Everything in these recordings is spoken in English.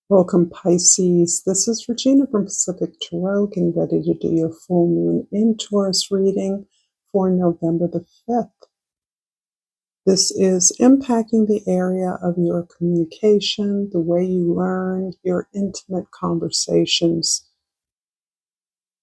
Welcome, Pisces. This is Regina from Pacific Tarot, getting ready to do your full moon in Taurus reading for November the 5th. This is impacting the area of your communication, the way you learn, your intimate conversations.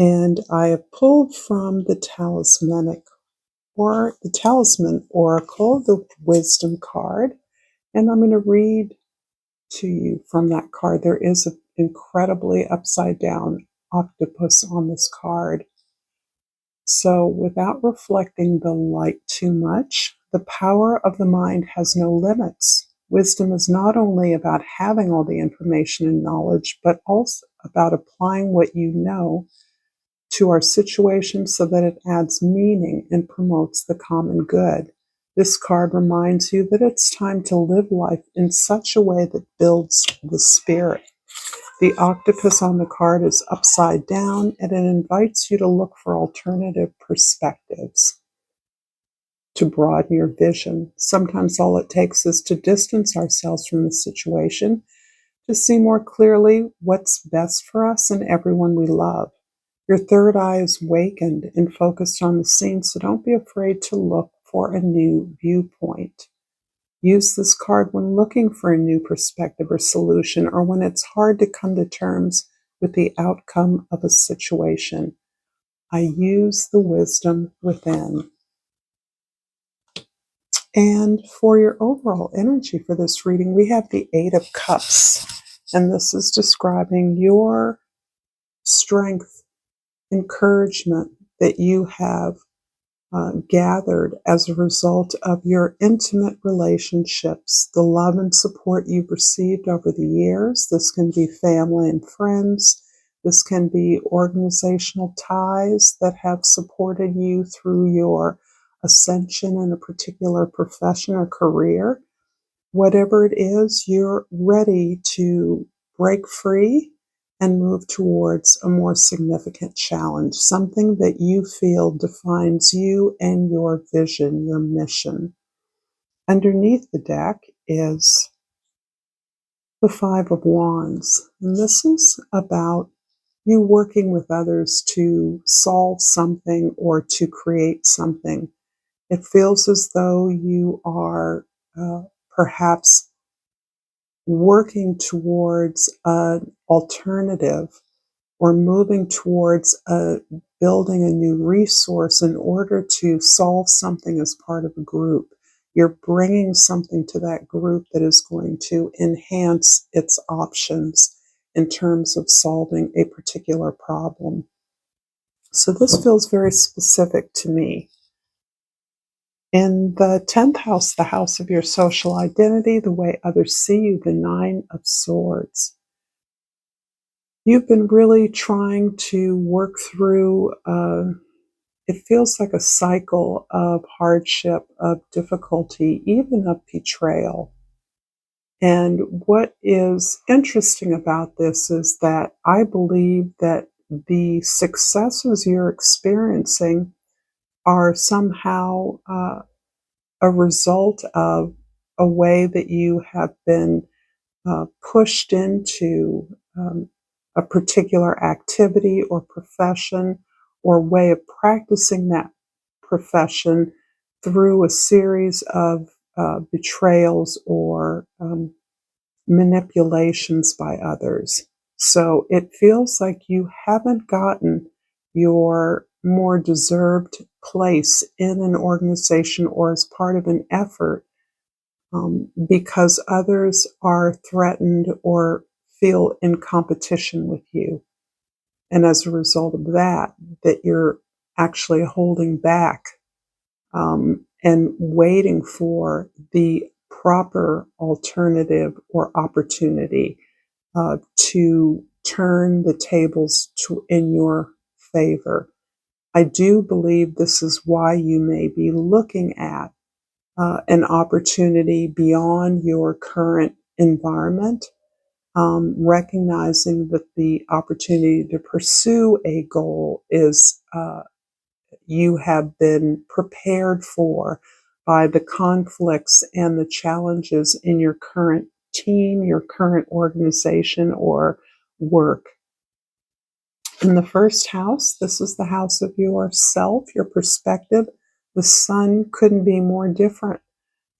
And I have pulled from the Talisman Oracle, the Wisdom card, and I'm going to read to you from that card. There is an incredibly upside down octopus on this card. So without reflecting the light too much, the power of the mind has no limits. Wisdom is not only about having all the information and knowledge, but also about applying what you know to our situation so that it adds meaning and promotes the common good. This card reminds you that it's time to live life in such a way that builds the spirit. The octopus on the card is upside down, and it invites you to look for alternative perspectives to broaden your vision. Sometimes all it takes is to distance ourselves from the situation to see more clearly what's best for us and everyone we love. Your third eye is wakened and focused on the scene, so don't be afraid to look for a new viewpoint. Use this card when looking for a new perspective or solution, or when it's hard to come to terms with the outcome of a situation. I use the wisdom within. And for your overall energy for this reading, we have the Eight of Cups, and this is describing your strength, encouragement that you have gathered as a result of your intimate relationships, the love and support you've received over the years. This can be family and friends. This can be organizational ties that have supported you through your ascension in a particular profession or career. Whatever it is, you're ready to break free and move towards a more significant challenge, something that you feel defines you and your vision, your mission. Underneath the deck is the Five of Wands, and this is about you working with others to solve something or to create something. It feels as though you are perhaps working towards an alternative or moving towards building a new resource in order to solve something as part of a group. You're bringing something to that group that is going to enhance its options in terms of solving a particular problem. So this feels very specific to me. In the 10th house, the house of your social identity, the way others see you, the Nine of Swords. You've been really trying to work through, it feels like a cycle of hardship, of difficulty, even of betrayal. And what is interesting about this is that I believe that the successes you're experiencing are somehow a result of a way that you have been pushed into a particular activity or profession or way of practicing that profession through a series of betrayals or manipulations by others. So it feels like you haven't gotten your more deserved place in an organization or as part of an effort because others are threatened or feel in competition with you. And as a result of that, that you're actually holding back and waiting for the proper alternative or opportunity to turn the tables in your favor. I do believe this is why you may be looking at an opportunity beyond your current environment, recognizing that the opportunity to pursue a goal is you have been prepared for by the conflicts and the challenges in your current team, your current organization or work. In the first house, this is the house of yourself, your perspective. The sun couldn't be more different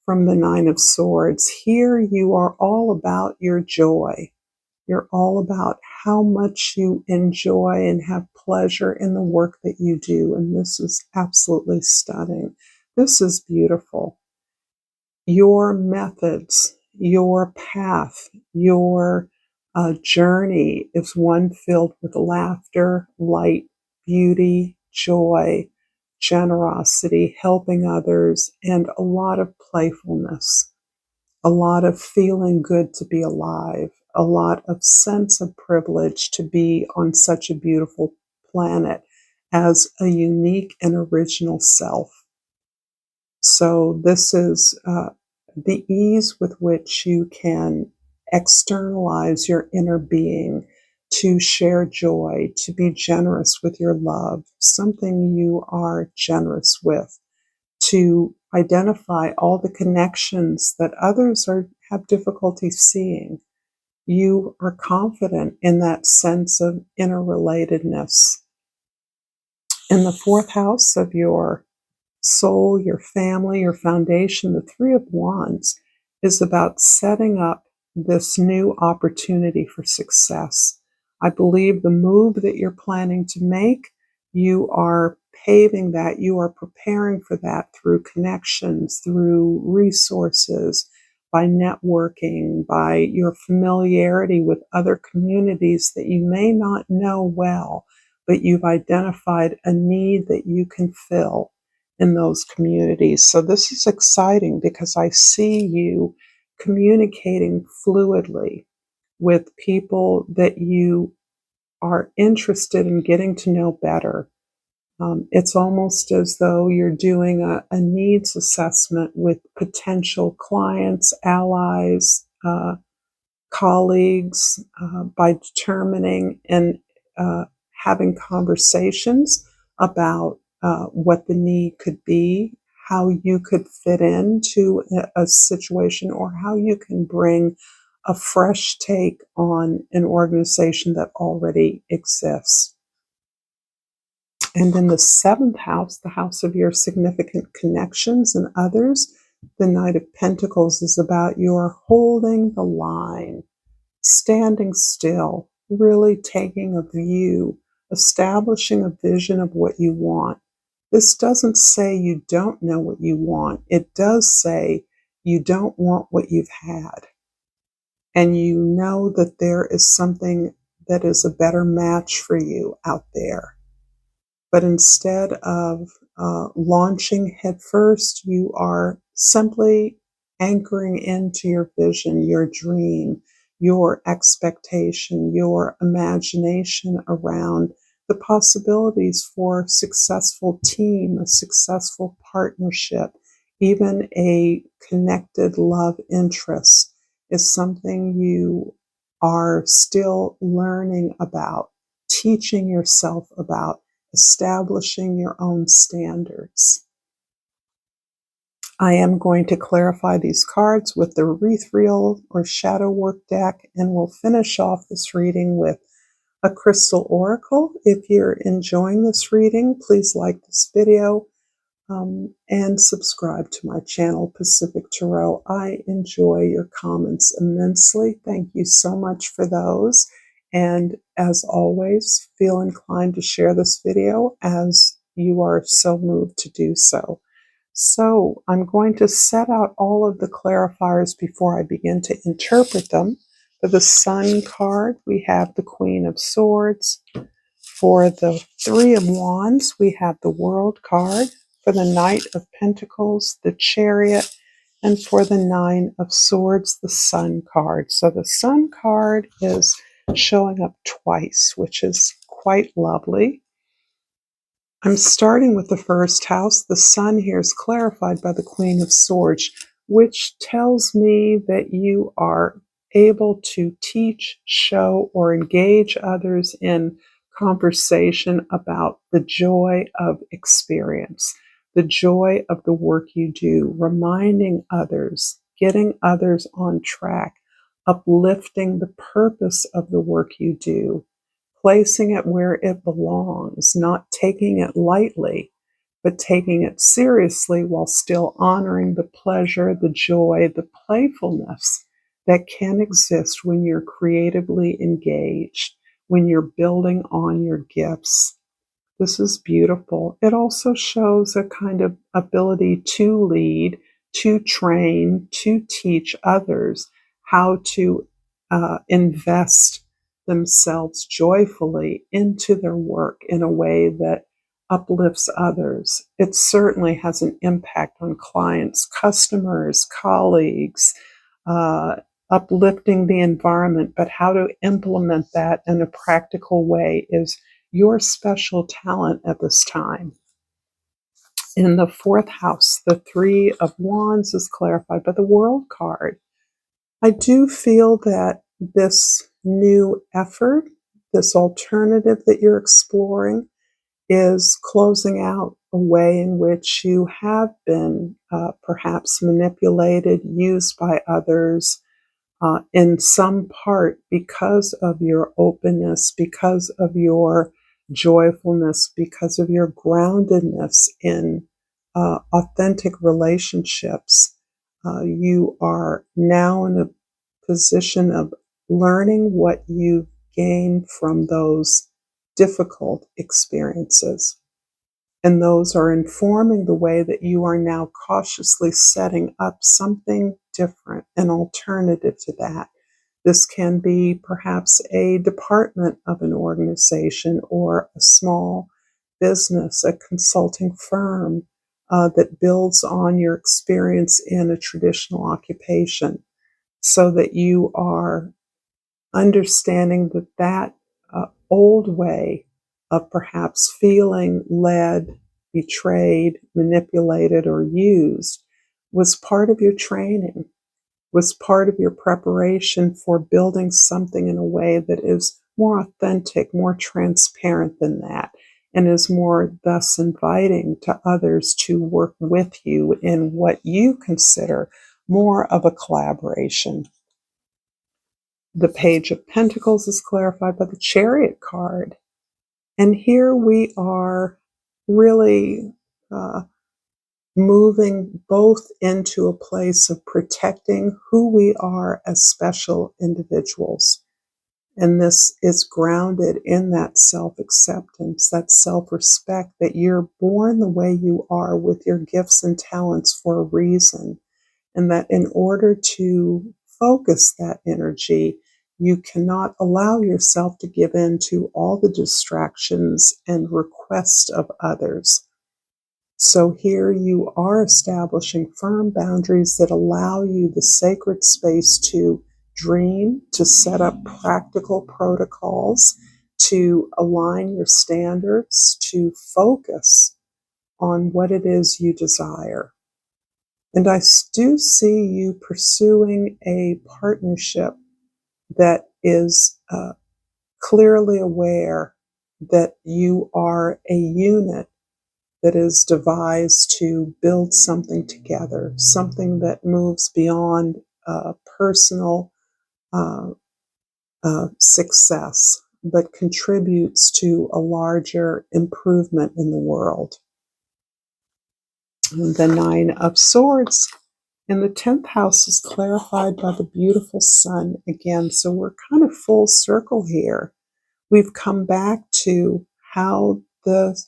from the Nine of Swords. Here you are all about your joy. You're all about how much you enjoy and have pleasure in the work that you do. And this is absolutely stunning. This is beautiful. Your methods, your path, your journey is one filled with laughter, light, beauty, joy, generosity, helping others, and a lot of playfulness, a lot of feeling good to be alive, a lot of sense of privilege to be on such a beautiful planet as a unique and original self. So this is the ease with which you can externalize your inner being, to share joy, to be generous with your love, something you are generous with, to identify all the connections that others have difficulty seeing. You are confident in that sense of interrelatedness. In the fourth house of your soul, your family, your foundation, the Three of Wands is about setting up this new opportunity for success. I believe the move that you're planning to make, you are paving that, you are preparing for that through connections, through resources, by networking, by your familiarity with other communities that you may not know well, but you've identified a need that you can fill in those communities. So this is exciting because I see you communicating fluidly with people that you are interested in getting to know better. It's almost as though you're doing a needs assessment with potential clients, allies, colleagues, by determining and having conversations about what the need could be, how you could fit into a situation, or how you can bring a fresh take on an organization that already exists. And in the seventh house, the house of your significant connections and others, the Knight of Pentacles is about your holding the line, standing still, really taking a view, establishing a vision of what you want. This doesn't say you don't know what you want. It does say you don't want what you've had. And you know that there is something that is a better match for you out there. But instead of launching headfirst, you are simply anchoring into your vision, your dream, your expectation, your imagination around the possibilities for a successful team, a successful partnership, even a connected love interest is something you are still learning about, teaching yourself about, establishing your own standards. I am going to clarify these cards with the Wreath-Reel or Shadow Work deck, and we'll finish off this reading with a crystal oracle. If you're enjoying this reading, please like this video and subscribe to my channel, Pacific Tarot. I enjoy your comments immensely. Thank you so much for those. And as always, feel inclined to share this video as you are so moved to do so. So I'm going to set out all of the clarifiers before I begin to interpret them. For the Sun card, we have the Queen of Swords. For the Three of Wands, we have the World card. For the Knight of Pentacles, the Chariot. And for the Nine of Swords, the Sun card. So the Sun card is showing up twice, which is quite lovely. I'm starting with the first house. The Sun here is clarified by the Queen of Swords, which tells me that you are able to teach, show, or engage others in conversation about the joy of experience, the joy of the work you do, reminding others, getting others on track, uplifting the purpose of the work you do, placing it where it belongs, not taking it lightly, but taking it seriously while still honoring the pleasure, the joy, the playfulness that can exist when you're creatively engaged, when you're building on your gifts. This is beautiful. It also shows a kind of ability to lead, to train, to teach others how to invest themselves joyfully into their work in a way that uplifts others. It certainly has an impact on clients, customers, colleagues, uh, uplifting the environment, but how to implement that in a practical way is your special talent at this time. In the fourth house, the Three of Wands is clarified by the World card. I do feel that this new effort, this alternative that you're exploring, is closing out a way in which you have been perhaps manipulated, used by others, in some part because of your openness, because of your joyfulness, because of your groundedness in authentic relationships. You are now in a position of learning what you've gained from those difficult experiences. And those are informing the way that you are now cautiously setting up something different, an alternative to that. This can be perhaps a department of an organization or a small business, a consulting firm that builds on your experience in a traditional occupation, so that you are understanding that old way of perhaps feeling led, betrayed, manipulated, or used was part of your training, was part of your preparation for building something in a way that is more authentic, more transparent than that, and is more thus inviting to others to work with you in what you consider more of a collaboration. The Page of Pentacles is clarified by the Chariot card. And here we are really moving both into a place of protecting who we are as special individuals. And this is grounded in that self-acceptance, that self-respect, that you're born the way you are with your gifts and talents for a reason. And that in order to focus that energy, you cannot allow yourself to give in to all the distractions and requests of others. So here you are establishing firm boundaries that allow you the sacred space to dream, to set up practical protocols, to align your standards, to focus on what it is you desire. And I do see you pursuing a partnership that is clearly aware that you are a unit that is devised to build something together, something that moves beyond personal success, but contributes to a larger improvement in the world. And the Nine of Swords in the 10th house is clarified by the beautiful sun again. So we're kind of full circle here. We've come back to how the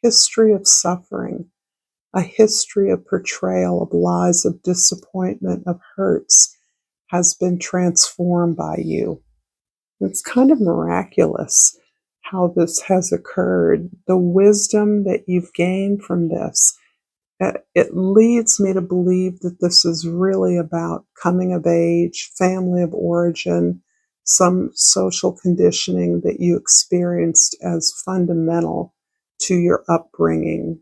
history of suffering, a history of portrayal, of lies, of disappointment, of hurts, has been transformed by you. It's kind of miraculous how this has occurred. The wisdom that you've gained from this, it leads me to believe that this is really about coming of age, family of origin, some social conditioning that you experienced as fundamental to your upbringing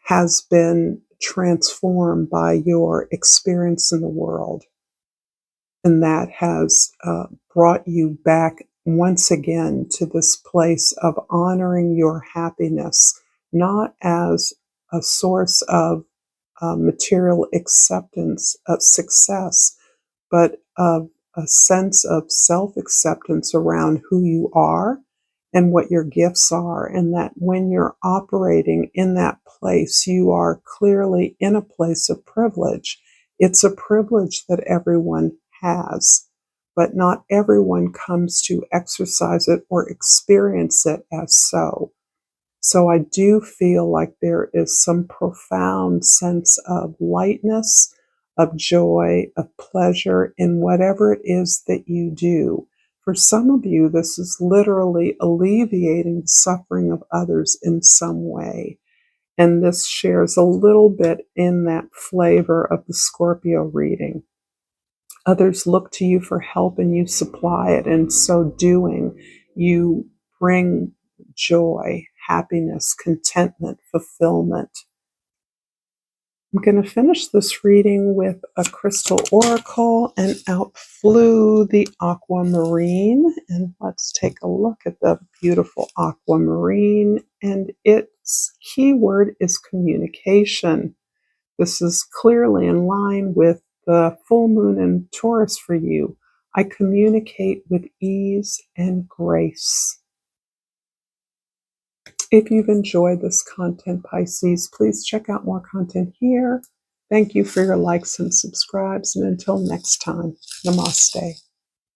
has been transformed by your experience in the world. And that has brought you back once again to this place of honoring your happiness, not as a source of material acceptance of success, but of a sense of self-acceptance around who you are and what your gifts are, and that when you're operating in that place, you are clearly in a place of privilege. It's a privilege that everyone has, but not everyone comes to exercise it or experience it as so. So I do feel like there is some profound sense of lightness, of joy, of pleasure in whatever it is that you do. For some of you, this is literally alleviating the suffering of others in some way. And this shares a little bit in that flavor of the Scorpio reading. Others look to you for help and you supply it. And so doing, you bring joy, happiness, contentment, fulfillment. I'm going to finish this reading with a crystal oracle, and out flew the aquamarine. And let's take a look at the beautiful aquamarine. And its keyword is communication. This is clearly in line with the full moon in Taurus for you. I communicate with ease and grace. If you've enjoyed this content, Pisces, please check out more content here. Thank you for your likes and subscribes. And until next time, namaste.